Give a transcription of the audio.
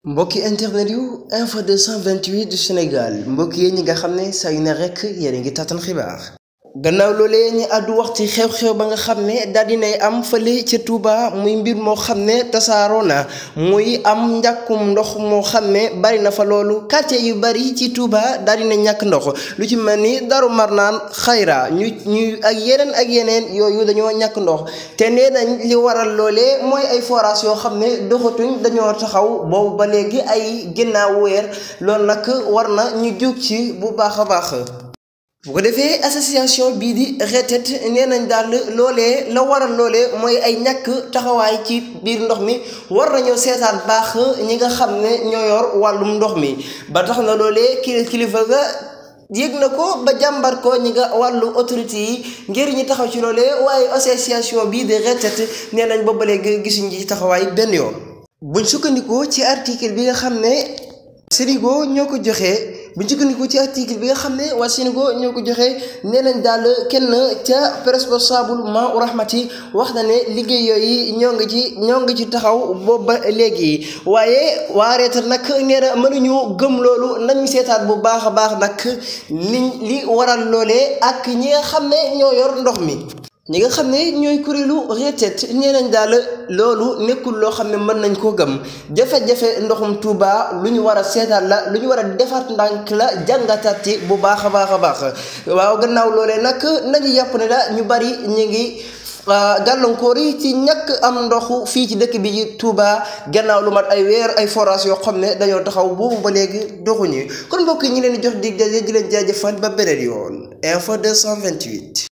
mbokki internet yu info 228 du Sénégal mbokki yéen ñi nga xam ne saa yu ne rek yéen a ngi tàttan xibaar gannaaw loolee ñi àddu wax ci xew-xew ba nga xam ne daal dinay am fële ca Touba muy mbir moo xam ne tasaaroo na muy am njàkkum ndox moo xam ne bari na fa loolu quartier yu bari ci Touba daal dina ñàkk ndox lu ci mel ni Daaru Marnaan Xayra ñu ak yeneen yooyu dañoo ñàkk ndox te nee nañ li waral loolee mooy ay forage yoo xam ne doxatuñ dañoo taxaw boobu ba léegi ay ginnaaw weer loolu nag war na ñu jóg ci bu baax a baax. bu ko defee association bii di retet nee nañ daal loolee la waral loolee mooy ay ñàkk taxawaay ci biir ndox mi war nañoo seetaan baax ñi nga xam ne ñoo yor wàllum ndox mi ba tax na loolee kilifa ga yëg na ko ba jàmbar ko ñi nga wàllu autorité yi ngir ñi taxaw ci loolee waaye association bii di retet nee nañ ba léegi gisuñ ci taxawaay benn yoon. buñ sukkandikoo ci article bi nga xam ne Sénégal ñoo ko joxe. bu njëkkandiku ci article bi nga xam ne waa Sénégal ñoo ko joxe nee nañ daal kenn ca responsable ma rahmati wax na ne liggéey yooyu ñoo ngi ci taxaw boobu ba léegi waaye waa reetat nag nee na mënuñu gëm loolu nañu seetaat bu baax a baax nag li waral loolee ak ñi nga xam ne ñoo yor ndox mi. ñi nga xam ne ñooy kuréelu retet nee nañ daal loolu nekkul loo xam ne mën nañ koo gëm jafe-jafe ndoxum Touba lu ñu war a seetaat la lu ñu war a defaat ndànk la jàngataat ci bu baax a baax a baax waaw gannaaw loolee nag nañu yàpp ne la ñu bari ñu ngi gàllankoor yi ci ñàkk am ndoxu fii ci dëkk bi ci Touba gannaaw lu mat ay weer ay forage yoo xam ne dañoo taxaw boobu ba léegi doxuñu kon mbokk yi ñi leen di jox dig daje di leen jaajëfal ba beneen yoon info 228